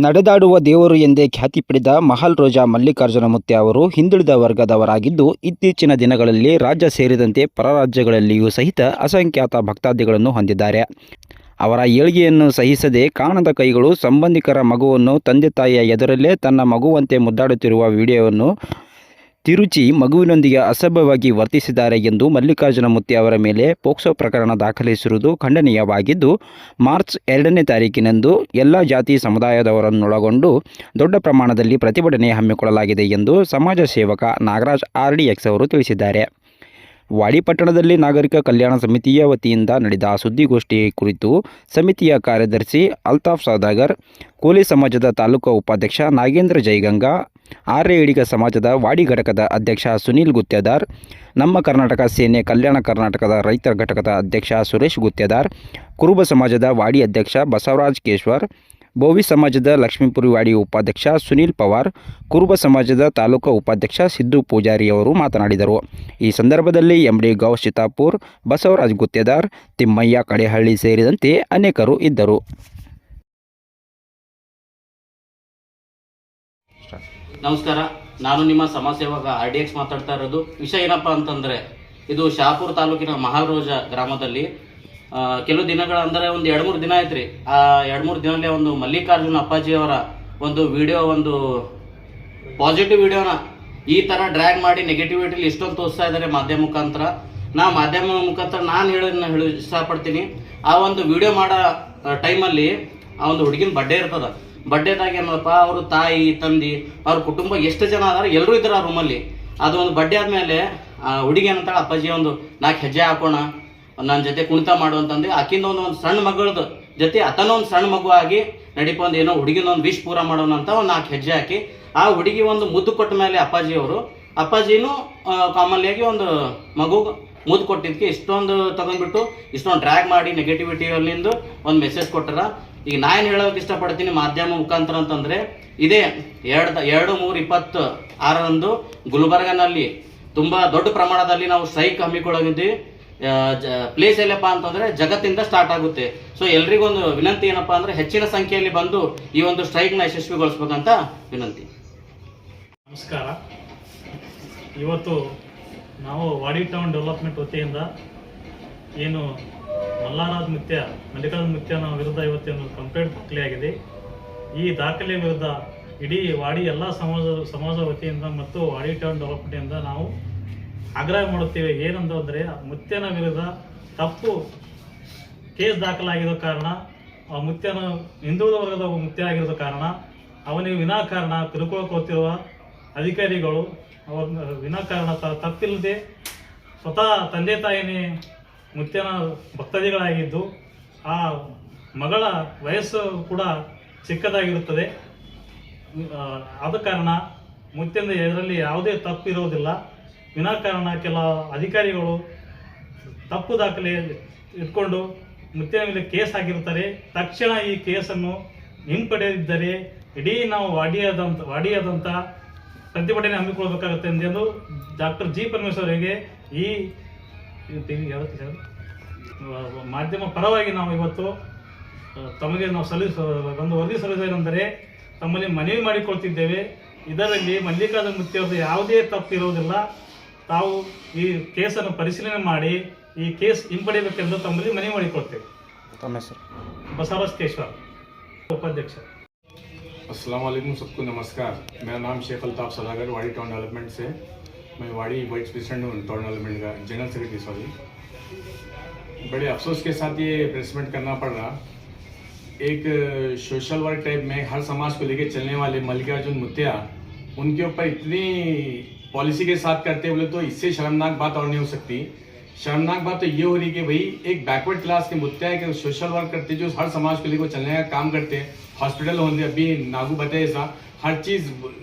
ನಡೆದಾಡುವ ದೇವರು ಎಂದೇ ಖ್ಯಾತಿ ಪಡೆದ ಮಹಲ್ ರೋಜಾ ಮಲ್ಲಿಕಾರ್ಜುನ ಮುತ್ಯ ಅವರು ಹಿಂದುಳಿದ ವರ್ಗದವರಾಗಿದ್ದು, ಇತ್ತೀಚಿನ ದಿನಗಳಲ್ಲಿ ರಾಜ್ಯ ಸೇರಿದಂತೆ ಪರ ರಾಜ್ಯಗಳಲ್ಲಿಯೂ ಸಹಿತ ಅಸಂಖ್ಯಾತ ಭಕ್ತಾದಿಗಳನ್ನು ಹೊಂದಿದ್ದಾರೆ. ಅವರ ಏಳ್ಗೆಯನ್ನು ಸಹಿಸದೆ ಕಾಣದ ಕೈಗಳು ಸಂಬಂಧಿಕರ ಮಗುವನ್ನು ತಂದೆ ತಾಯಿಯ ಎದುರಲ್ಲೇ ತನ್ನ ಮಗುವಂತೆ ಮುದ್ದಾಡುತ್ತಿರುವ ವಿಡಿಯೋವನ್ನು ತಿರುಚಿ ಮಗುವಿನೊಂದಿಗೆ ಅಸಭ್ಯವಾಗಿ ವರ್ತಿಸಿದ್ದಾರೆ ಎಂದು ಮಲ್ಲಿಕಾರ್ಜುನ ಮುತ್ಯ ಅವರ ಮೇಲೆ ಪೋಕ್ಸೋ ಪ್ರಕರಣ ದಾಖಲಿಸಿರುವುದು ಖಂಡನೀಯವಾಗಿದ್ದು, ಮಾರ್ಚ್ 2ನೇ ತಾರೀಕಿನಂದು ಎಲ್ಲ ಜಾತಿ ಸಮುದಾಯದವರನ್ನೊಳಗೊಂಡು ದೊಡ್ಡ ಪ್ರಮಾಣದಲ್ಲಿ ಪ್ರತಿಭಟನೆ ಹಮ್ಮಿಕೊಳ್ಳಲಾಗಿದೆ ಎಂದು ಸಮಾಜ ಸೇವಕ ನಾಗರಾಜ್ RDX ಅವರು ತಿಳಿಸಿದ್ದಾರೆ. ವಾಡಿ ಪಟ್ಟಣದಲ್ಲಿ ನಾಗರಿಕ ಕಲ್ಯಾಣ ಸಮಿತಿಯ ವತಿಯಿಂದ ನಡೆದ ಸುದ್ದಿಗೋಷ್ಠಿ ಕುರಿತು ಸಮಿತಿಯ ಕಾರ್ಯದರ್ಶಿ ಅಲ್ತಾಫ್ ಸೌದಾಗರ್, ಕೋಲಿ ಸಮಾಜದ ತಾಲೂಕು ಉಪಾಧ್ಯಕ್ಷ ನಾಗೇಂದ್ರ ಜೈಗಂಗಾ, ಆರ್ಯ ಈಡಿಗ ಸಮಾಜದ ವಾಡಿ ಘಟಕದ ಅಧ್ಯಕ್ಷ ಸುನೀಲ್ ಗುತ್ತೇದಾರ್, ನಮ್ಮ ಕರ್ನಾಟಕ ಸೇನೆ ಕಲ್ಯಾಣ ಕರ್ನಾಟಕದ ರೈತರ ಘಟಕದ ಅಧ್ಯಕ್ಷ ಸುರೇಶ್ ಗುತ್ತೇದಾರ್, ಕುರುಬ ಸಮಾಜದ ವಾಡಿ ಅಧ್ಯಕ್ಷ ಬಸವರಾಜ್ ಕೇಶ್ವರ್, ಬೋವಿ ಸಮಾಜದ ಲಕ್ಷ್ಮೀಪುರಿ ವಾಡಿ ಉಪಾಧ್ಯಕ್ಷ ಸುನೀಲ್ ಪವಾರ್, ಕುರುಬ ಸಮಾಜದ ತಾಲೂಕು ಉಪಾಧ್ಯಕ್ಷ ಸಿದ್ದು ಪೂಜಾರಿ ಅವರು ಮಾತನಾಡಿದರು. ಈ ಸಂದರ್ಭದಲ್ಲಿ MD ಗೌಸ್ ಚಿತ್ತಾಪುರ್, ಬಸವರಾಜ್ ಗುತ್ತೇದಾರ್, ತಿಮ್ಮಯ್ಯ ಕಡೆಹಳ್ಳಿ ಸೇರಿದಂತೆ ಅನೇಕರು ಇದ್ದರು. ನಮಸ್ಕಾರ, ನಾನು ನಿಮ್ಮ ಸಮಾಜ ಸೇವಕ RDX ಮಾತಾಡ್ತಾ ಇರೋದು. ವಿಷಯ ಏನಪ್ಪ ಅಂತಂದರೆ, ಇದು ಶಹಾಪುರ ತಾಲೂಕಿನ ಮಹಲ್ ರೋಜಾ ಗ್ರಾಮದಲ್ಲಿ ಕೆಲವು ದಿನಗಳ ಅಂದರೆ ಒಂದು 2-3 ದಿನ ಆಯ್ತು ರೀ. ಆ 2-3 ದಿನಲ್ಲೇ ಒಂದು ಮಲ್ಲಿಕಾರ್ಜುನ ಅಪ್ಪಾಜಿಯವರ ಒಂದು ವಿಡಿಯೋ, ಒಂದು ಪಾಸಿಟಿವ್ ವಿಡಿಯೋನ ಈ ಥರ ಡ್ರ್ಯಾಗ್ ಮಾಡಿ ನೆಗೆಟಿವಿಟಿಲಿ ಇಷ್ಟೊಂದು ತೋರಿಸ್ತಾ ಇದ್ದಾರೆ ಮಾಧ್ಯಮ ಮುಖಾಂತರ. ನಾನು ಹೇಳ ಇಷ್ಟಪಡ್ತೀನಿ. ಆ ಒಂದು ವಿಡಿಯೋ ಮಾಡೋ ಟೈಮಲ್ಲಿ ಆ ಒಂದು ಹುಡುಗಿನ ಬರ್ಡೇ ಇರ್ತದ. ಬರ್ಡೇದಾಗ ಏನಪ್ಪ, ಅವರು ತಾಯಿ ತಂದಿ ಅವ್ರ ಕುಟುಂಬ ಎಷ್ಟು ಜನ ಅದಾರ ಎಲ್ಲರೂ ಇದ್ದಾರೆ ಆ ರೂಮಲ್ಲಿ. ಅದು ಒಂದು ಬರ್ಡೇ ಆದಮೇಲೆ ಹುಡುಗಿ ಏನಂತಾಳೆ, ಅಪ್ಪಾಜಿ ಒಂದು 4 ಹೆಜ್ಜೆ ಹಾಕೋಣ, ನನ್ನ ಜೊತೆ ಕುಣಿತ ಮಾಡುವಂತಂದು ಆಕಿಂದ ಒಂದು ಸಣ್ಣ ಮಗಳದ ಜೊತೆ ಆತನ ಒಂದು ಸಣ್ಣ ಮಗು ಆಗಿ ನಡಿಪ ಒಂದು ಏನೋ ಹುಡುಗಿನ ಒಂದು ವಿಶ್ ಪೂರ ಮಾಡೋಣ ಅಂತ ಒಂದು 4 ಹೆಜ್ಜೆ ಹಾಕಿ ಆ ಹುಡುಗಿ ಒಂದು ಮುದ್ದು ಕೊಟ್ಟ ಮೇಲೆ ಅಪ್ಪಾಜಿನೂ ಕಾಮನ್ಲಿಯಾಗಿ ಒಂದು ಮಗು ಮುದ್ದು ಕೊಟ್ಟಿದ್ದಕ್ಕೆ ಇಷ್ಟೊಂದು ತಗೊಂಡ್ಬಿಟ್ಟು ಇಷ್ಟೊಂದು ಡ್ರ್ಯಾಗ್ ಮಾಡಿ ನೆಗೆಟಿವಿಟಿಯಲ್ಲಿಂದು ಒಂದು ಮೆಸೇಜ್ ಕೊಟ್ಟರ. ಈಗ ನಾನು ಹೇಳೋಕೆ ಇಷ್ಟಪಡ್ತೀನಿ ಮಾಧ್ಯಮ ಮುಖಾಂತರ ಅಂತಂದರೆ, ಇದೇ 2/3/26 ಗುಲ್ಬರ್ಗನಲ್ಲಿ ತುಂಬ ದೊಡ್ಡ ಪ್ರಮಾಣದಲ್ಲಿ ನಾವು ಸ್ಟ್ರೈಕ್ ಹಮ್ಮಿಕೊಳ್ಳೋಗಿದ್ದೀವಿ. ಪ್ಲೇಸ್ ಎಲ್ಲಪ್ಪ ಅಂತಂದರೆ ಜಗತ್ತಿಂದ ಸ್ಟಾರ್ಟ್ ಆಗುತ್ತೆ. ಸೊ ಎಲ್ರಿಗೊಂದು ವಿನಂತಿ ಏನಪ್ಪ ಅಂದರೆ, ಹೆಚ್ಚಿನ ಸಂಖ್ಯೆಯಲ್ಲಿ ಬಂದು ಈ ಒಂದು ಸ್ಟ್ರೈಕ್ನ ಯಶಸ್ವಿಗೊಳಿಸ್ಬೇಕಂತ ವಿನಂತಿ. ನಮಸ್ಕಾರ. ಇವತ್ತು ನಾವು ವಾಡಿ ಟೌನ್ ಡೆವಲಪ್ಮೆಂಟ್ ವತಿಯಿಂದ ಏನು ಮಲ್ಲಿಕಾರ್ಜುನ ಮುತ್ಯನ ವಿರುದ್ಧ ಇವತ್ತೇನು ಕಂಪ್ಲೇಂಟ್ ದಾಖಲೆಯಾಗಿದೆ. ಈ ದಾಖಲೆ ವಿರುದ್ಧ ಇಡೀ ವಾಡಿ ಎಲ್ಲ ಸಮಾಜ ವತಿಯಿಂದ ಮತ್ತು ವಾಡಿ ಟೌನ್ ಡೆವಲಪ್ಮೆಂಟಿಂದ ನಾವು ಆಗ್ರಹ ಮಾಡುತ್ತೇವೆ. ಏನಂತಂದರೆ, ಮುತ್ಯನ ವಿರುದ್ಧ ತಪ್ಪು ಕೇಸ್ ದಾಖಲಾಗಿರೋ ಕಾರಣ, ಆ ಮುತ್ಯನ ಹಿಂದುಳಿದ ವರ್ಗದ ಮುತ್ಯ ಆಗಿರೋ ಕಾರಣ ಅವನಿಗೆ ವಿನಾಕಾರಣ ತಿರುಕೊಳ್ಕೊಳ್ತಿರುವ ಅಧಿಕಾರಿಗಳು ಅವರ ವಿನಾಕಾರಣ ತಪ್ಪಿಲ್ಲದೆ ಸ್ವತಃ ತಂದೆ ತಾಯಿನೇ ಮುತ್ಯನ ಭಕ್ತಾದಿಗಳಾಗಿದ್ದು, ಆ ಮಗಳ ವಯಸ್ಸು ಕೂಡ ಚಿಕ್ಕದಾಗಿರುತ್ತದೆ. ಆದ ಕಾರಣ ಮುತ್ಯನ ಇದರಲ್ಲಿ ಯಾವುದೇ ತಪ್ಪಿರೋದಿಲ್ಲ. ವಿನಾಕಾರಣ ಕೆಲ ಅಧಿಕಾರಿಗಳು ತಪ್ಪು ದಾಖಲೆ ಇಟ್ಕೊಂಡು ಮುತ್ಯನ ಮೇಲೆ ಕೇಸ್ ಹಾಕಿರ್ತಾರೆ. ತಕ್ಷಣ ಈ ಕೇಸನ್ನು ಹಿಂಪಡೆದಿದ್ದರೆ ಇಡೀ ನಾವು ವಾಡಿಯಾದಂಥ ಪ್ರತಿಭಟನೆ ಹಮ್ಮಿಕೊಳ್ಬೇಕಾಗುತ್ತೆ ಎಂದು ಡಾಕ್ಟರ್ G. ಪರಮೇಶ್ವರ್ ಅವರಿಗೆ ಈ ಮಾಧ್ಯಮ ಪರವಾಗಿ ನಾವು ಇವತ್ತು ತಮಗೆ ನಾವು ಒಂದು ವರದಿ ಸಲ್ಲಿಸುವುದೆಂದರೆ ತಮ್ಮಲ್ಲಿ ಮನವಿ ಮಾಡಿಕೊಳ್ತಿದ್ದೇವೆ. ಇದರಲ್ಲಿ ಮಲ್ಲಿಕಾರ್ಜುನ ಮುತ್ಯ ಅವರದ್ದು ಯಾವುದೇ ತಪ್ಪಿರುವುದಿಲ್ಲ. ತಾವು ಈ ಕೇಸನ್ನು ಪರಿಶೀಲನೆ ಮಾಡಿ ಈ ಕೇಸ್ ಹಿಂಪಡೆಯಬೇಕೆಂದು ತಮ್ಮಲ್ಲಿ ಮನವಿ ಮಾಡಿಕೊಳ್ತೇವೆ. बसवराज केशवर, उपाध्यक्ष। अस्सलाम वालेकुम, सबको नमस्कार। मेरा नाम शेख अल्ताफ सौदागर, वाड़ी टाउन डेवलपमेंट से। मैं वाड़ी वाइस प्रेसिडेंट हूँ टाउन डेवलपमेंट का, जनरल सेक्रेटरी सॉरी। बड़े अफसोस के साथ ये प्रेसमेंट करना पड़ रहा। एक सोशल वर्क टाइप में हर समाज को लेकर चलने वाले मल्लिकार्जुन मुत्या, उनके ऊपर इतनी पॉलिसी के साथ करते बोले तो इससे शर्मनाक बात और नहीं हो सकती। शर्मनाक बात तो ये हो रही कि भाई एक बैकवर्ड क्लास के मुद्दा है कि सोशल वर्क करते जो हर समाज को लेकर चलने का काम करते हैं। हॉस्पिटल होते अभी नागू बताए ऐसा हर चीज़,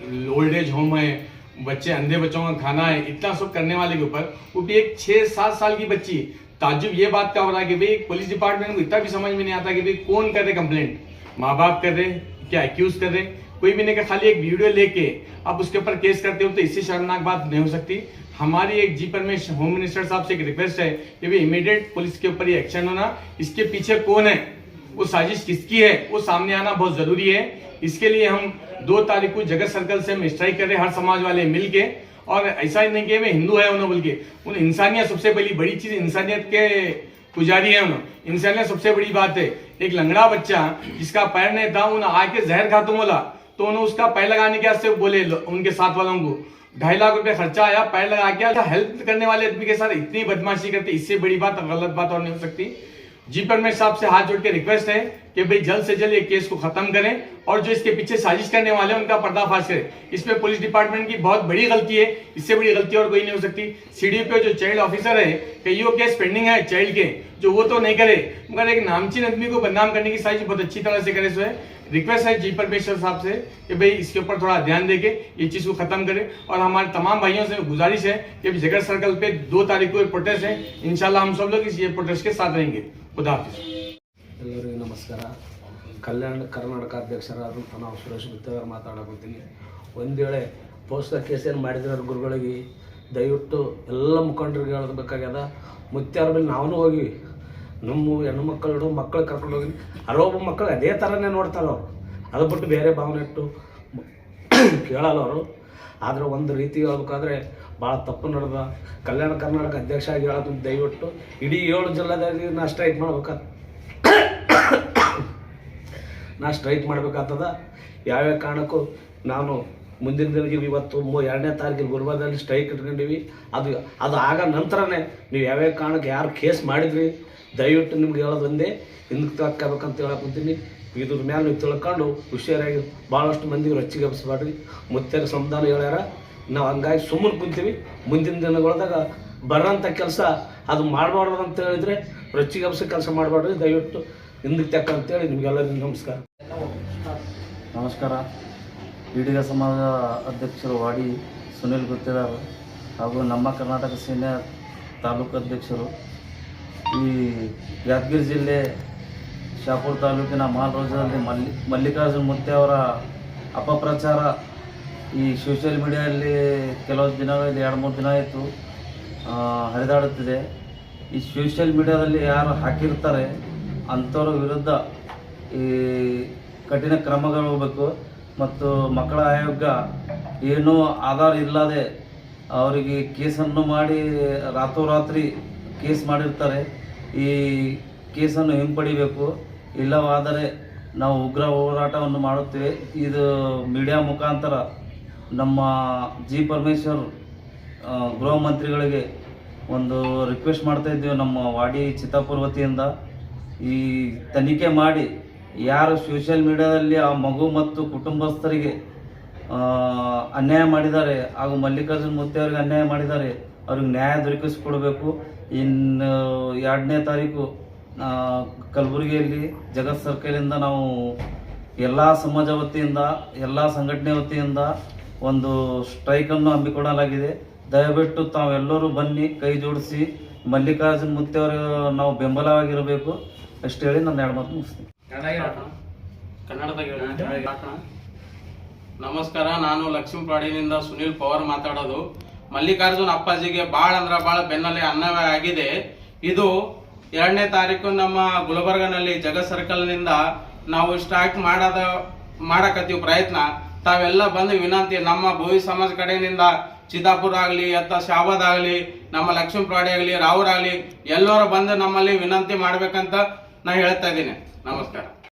ओल्ड एज होम है, बच्चे अंधे बच्चों का खाना है, इतना सब करने वाले के ऊपर वो भी एक 6-7 साल की बच्ची। ताजुब ये बात का हो रहा है कि भाई पुलिस डिपार्टमेंट को इतना भी समझ में नहीं आता कि भाई कौन कर रहे कंप्लेंट, माँ बाप कर रहे क्या एक्यूज कर रहे, कोई भी नहीं कर, खाली एक वीडियो लेके आप उसके ऊपर केस करते हो तो इससे शर्मनाक बात नहीं हो सकती। हमारी एक G. परमेश्वर होम मिनिस्टर साहब से एक रिक्वेस्ट है कि भाई इमीडिएट पुलिस के ऊपर ये एक्शन होना। इसके पीछे कौन है वो साजिश किसकी है वो सामने आना बहुत जरूरी है। इसके लिए हम 2 तारीख को जगत सर्कल से हम स्ट्राइक कर रहे हैं, हर समाज वाले मिल के। और ऐसा ही नहीं कि वे हिंदू है उन्होंने बोल के, उन इंसानियत सबसे पहली बड़ी चीज, इंसानियत के पुजारी है उन्होंने। इंसानियत सबसे बड़ी बात है। एक लंगड़ा बच्चा जिसका पैर नहीं था, उन्हें आके जहर खा तो बोला, तो उन्होंने उसका पैर लगाने के वास्ते बोले उनके साथ वालों को 2.5 लाख रुपए खर्चा आया, पैर लगा के हेल्प करने वाले आदमी के साथ इतनी बदमाशी करते, इससे बड़ी बात गलत बात और नहीं हो सकती। जी परमेश्वर साहब से हाथ जोड़ के रिक्वेस्ट है कि भाई जल्द से जल्द ये केस को खत्म करें और जो इसके पीछे साजिश करने वाले हैं उनका पर्दाफाश करें। इसमें पुलिस डिपार्टमेंट की बहुत बड़ी गलती है, इससे बड़ी गलती और कोई नहीं हो सकती। सीडी पे जो चाइल्ड ऑफिसर है, कईयों केस पेंडिंग है चाइल्ड के, जो वो तो नहीं करे, मगर एक नामचीन आदमी को बदनाम करने की साजिश बहुत अच्छी तरह से करे। सो है रिक्वेस्ट है जी परमेश्वर साहब से कि भाई इसके ऊपर थोड़ा ध्यान देके ये चीज को खत्म करें। और हमारे तमाम भाइयों से गुजारिश है कि जगत सर्कल पे 2 तारीख को प्रोटेस्ट है, इंशाल्लाह हम सब लोग इस ये प्रोटेस्ट के साथ रहेंगे। खुदा हाफिज। ಎಲ್ಲರಿಗೂ ನಮಸ್ಕಾರ. ಕಲ್ಯಾಣ ಕರ್ನಾಟಕ ಅಧ್ಯಕ್ಷರಾದಂಥ ನಾವು ಸುರೇಶ್ ಗುತ್ತೇವರು ಮಾತಾಡಕತ್ತೀನಿ. ಒಂದು ವೇಳೆ ಪೋಸ್ಟರ್ ಕೇಸ್ ಏನು ಮಾಡಿದ್ರೆ ಗುರುಗಳಿಗೆ ದಯವಿಟ್ಟು ಎಲ್ಲ ಮುಖಂಡರಿಗೆ ಹೇಳಬೇಕಾಗ್ಯದ. ಮುತ್ಯಾರ ಮೇಲೆ ನಾವು ಹೋಗಿ ನಮ್ಮ ಹೆಣ್ಣು ಮಕ್ಕಳು ಕರ್ಕೊಂಡು ಹೋಗಿ ಹಲವು ಮಕ್ಕಳು ಅದೇ ಥರನೇ ನೋಡ್ತಾರೆ ಅವರು, ಅದು ಬಿಟ್ಟು ಬೇರೆ ಭಾವನೆ ಇಟ್ಟು ಕೇಳಲ್ಲ ಅವರು. ಆದರೆ ಒಂದು ರೀತಿ ಹೇಳ್ಬೇಕಾದ್ರೆ ಭಾಳ ತಪ್ಪು ನಡೆದ. ಕಲ್ಯಾಣ ಕರ್ನಾಟಕ ಅಧ್ಯಕ್ಷ ಆಗಿ ಹೇಳೋದು ದಯವಿಟ್ಟು ಇಡೀ 7 ಜಿಲ್ಲೆದಾಗಿ ನಾ ಸ್ಟ್ರೈಕ್ ಮಾಡಬೇಕಾಗ್ತದ. ಯಾವ್ಯಾವ ಕಾರಣಕ್ಕೂ ನಾನು ಮುಂದಿನ ದಿನಕ್ಕೆ ಇವತ್ತು 2ನೇ ತಾರೀಕಿಗೆ ಗುರುವಾರದಲ್ಲಿ ಸ್ಟ್ರೈಕ್ ಇಟ್ಕೊಂಡಿವಿ. ಅದು ಆಗ ನಂತರನೇ ನೀವು ಯಾವ್ಯಾವ ಕಾರಣಕ್ಕೆ ಯಾರು ಕೇಸ್ ಮಾಡಿದ್ರಿ ದಯವಿಟ್ಟು ನಿಮ್ಗೆ ಹೇಳೋದು ಒಂದೇ, ಹಿಂದಕ್ಕೆ ತಕ್ಕೋಬೇಕಂತ ಹೇಳಕ್ಕೊಂತೀನಿ. ಇದ್ರ ಮೇಲೆ ನೀವು ತಿಳ್ಕೊಂಡು ಹುಷಾರಾಗಿ ಭಾಳಷ್ಟು ಮಂದಿಗೆ ರೊಚ್ಚಿಗೆ ಹಬ್ಸ್ಬೇಡ್ರಿ. ಮುತ್ಯಾರ ಸಂವಿಧಾನ ಹೇಳ್ಯಾರ, ನಾವು ಹಂಗಾಗಿ ಸುಮ್ಮನೆ ಕುಂತೀವಿ. ಮುಂದಿನ ದಿನಗಳದಾಗ ಬರೋಂಥ ಕೆಲಸ ಅದು ಮಾಡಬಾರ್ದು ಅಂತ ಹೇಳಿದರೆ ರೊಚ್ಚಿಗೆ ಹಬ್ಸೋ ಕೆಲಸ ಮಾಡಬಾರ್ದು. ದಯವಿಟ್ಟು ಹಿಂದಕ್ಕೆ ತಕ್ಕ ಅಂತೇಳಿ ನಿಮಗೆಲ್ಲರಿಗೂ ನಮಸ್ಕಾರ. ನಮಸ್ಕಾರ. ಈಡಿಗ ಸಮಾಜ ಅಧ್ಯಕ್ಷರು ವಾಡಿ ಸುನಿಲ್ ಗುತ್ತೇದಾರ್ ಹಾಗೂ ನಮ್ಮ ಕರ್ನಾಟಕ ಸೇನೆ ತಾಲೂಕು ಅಧ್ಯಕ್ಷರು. ಈ ಯಾದಗಿರಿ ಜಿಲ್ಲೆ ಶಾಪುರ ತಾಲೂಕಿನ ಮಹಾಲ್ರೋಜದಲ್ಲಿ ಮಲ್ಲಿಕಾರ್ಜುನ ಮುತ್ತೆ ಅವರ ಅಪಪ್ರಚಾರ ಈ ಸೋಷಿಯಲ್ ಮೀಡಿಯಲ್ಲಿ ಕೆಲವು ದಿನಗಳಲ್ಲಿ 2-3 ದಿನ ಆಯಿತು ಹರಿದಾಡುತ್ತಿದೆ. ಈ ಸೋಷಿಯಲ್ ಮೀಡಿಯಾದಲ್ಲಿ ಯಾರು ಹಾಕಿರ್ತಾರೆ ಅಂಥವ್ರ ವಿರುದ್ಧ ಈ ಕಠಿಣ ಕ್ರಮಗಳು ಹೋಗಬೇಕು. ಮತ್ತು ಮಕ್ಕಳ ಆಯೋಗ ಏನೂ ಆಧಾರ ಇಲ್ಲದೆ ಅವರಿಗೆ ಕೇಸನ್ನು ಮಾಡಿ ರಾತ್ರೋರಾತ್ರಿ ಕೇಸ್ ಮಾಡಿರ್ತಾರೆ. ಈ ಕೇಸನ್ನು ಹಿಂಪಡಿಬೇಕು, ಇಲ್ಲವಾದರೆ ನಾವು ಉಗ್ರ ಹೋರಾಟವನ್ನು ಮಾಡುತ್ತೇವೆ. ಇದು ಮೀಡಿಯಾ ಮುಖಾಂತರ ನಮ್ಮ ಜಿ ಪರಮೇಶ್ವರ್ ಗೃಹ ಮಂತ್ರಿಗಳಿಗೆ ಒಂದು ರಿಕ್ವೆಸ್ಟ್ ಮಾಡ್ತಾಯಿದ್ದೀವಿ ನಮ್ಮ ವಾಡಿ ಚಿತ್ತಾಪುರ ವತಿಯಿಂದ. ಈ ತನಿಖೆ ಮಾಡಿ ಯಾರು ಸೋಷಿಯಲ್ ಮೀಡಿಯಾದಲ್ಲಿ ಆ ಮಗು ಮತ್ತು ಕುಟುಂಬಸ್ಥರಿಗೆ ಅನ್ಯಾಯ ಮಾಡಿದ್ದಾರೆ ಹಾಗೂ ಮಲ್ಲಿಕಾರ್ಜುನ ಮುತ್ತೆ ಅವರಿಗೆ ಅನ್ಯಾಯ ಮಾಡಿದ್ದಾರೆ, ಅವ್ರಿಗೆ ನ್ಯಾಯ ದೊರಕಿಸಿಕೊಡಬೇಕು. ಇನ್ನು 2ನೇ ತಾರೀಕು ಕಲಬುರಗಿಯಲ್ಲಿ ಜಗತ್ ಸರ್ಕಲಿಂದ ನಾವು ಎಲ್ಲ ಸಮಾಜ ವತಿಯಿಂದ ಎಲ್ಲ ಸಂಘಟನೆ ವತಿಯಿಂದ ಒಂದು ಸ್ಟ್ರೈಕನ್ನು ಹಮ್ಮಿಕೊಳ್ಳಲಾಗಿದೆ. ದಯವಿಟ್ಟು ತಾವೆಲ್ಲರೂ ಬನ್ನಿ, ಕೈ ಜೋಡಿಸಿ ಮಲ್ಲಿಕಾರ್ಜುನ ಮುತ್ತೆ ಅವರು ನಾವು ಬೆಂಬಲವಾಗಿರಬೇಕು. ಅಷ್ಟು ಹೇಳಿ ನಾನು 2 ಮಾತು ಮುಗಿಸ್ತೀನಿ. ನಮಸ್ಕಾರ. ನಾನು ಲಕ್ಷ್ಮೀಪಾಡಿನಿಂದ ಸುನೀಲ್ ಪವಾರ್ ಮಾತಾಡೋದು. ಮಲ್ಲಿಕಾರ್ಜುನ್ ಅಪ್ಪಾಜಿಗೆ ಭಾಳ ಅಂದ್ರೆ ಭಾಳ ಬೆನ್ನಲ್ಲಿ ಅನ್ಯಾಯ ಆಗಿದೆ. ಇದು 2ನೇ ತಾರೀಕು ನಮ್ಮ ಗುಲ್ಬರ್ಗನಲ್ಲಿ ಜಗತ್ ಸರ್ಕಲ್ನಿಂದ ನಾವು ಸ್ಟ್ರೈಕ್ ಮಾಡಕತ್ತೀವಿ ಪ್ರಯತ್ನ. ತಾವೆಲ್ಲ ಬಂದು ವಿನಂತಿ, ನಮ್ಮ ಭೋವಿ ಸಮಾಜ ಕಡೆಯಿಂದ ಚಿತ್ತಾಪುರ ಆಗಲಿ ಅಥವಾ ಶಾಬಾದ್ ಆಗಲಿ, ನಮ್ಮ ಲಕ್ಷ್ಮೀಪಾಡಿ ಆಗಲಿ, ರಾವೂರ್ ಆಗಲಿ, ಎಲ್ಲರೂ ಬಂದು ನಮ್ಮಲ್ಲಿ ವಿನಂತಿ ಮಾಡ್ಬೇಕಂತ ನಾ ಹೇಳ್ತಾ ಇದ್ದೀನಿ. ನಮಸ್ಕಾರ.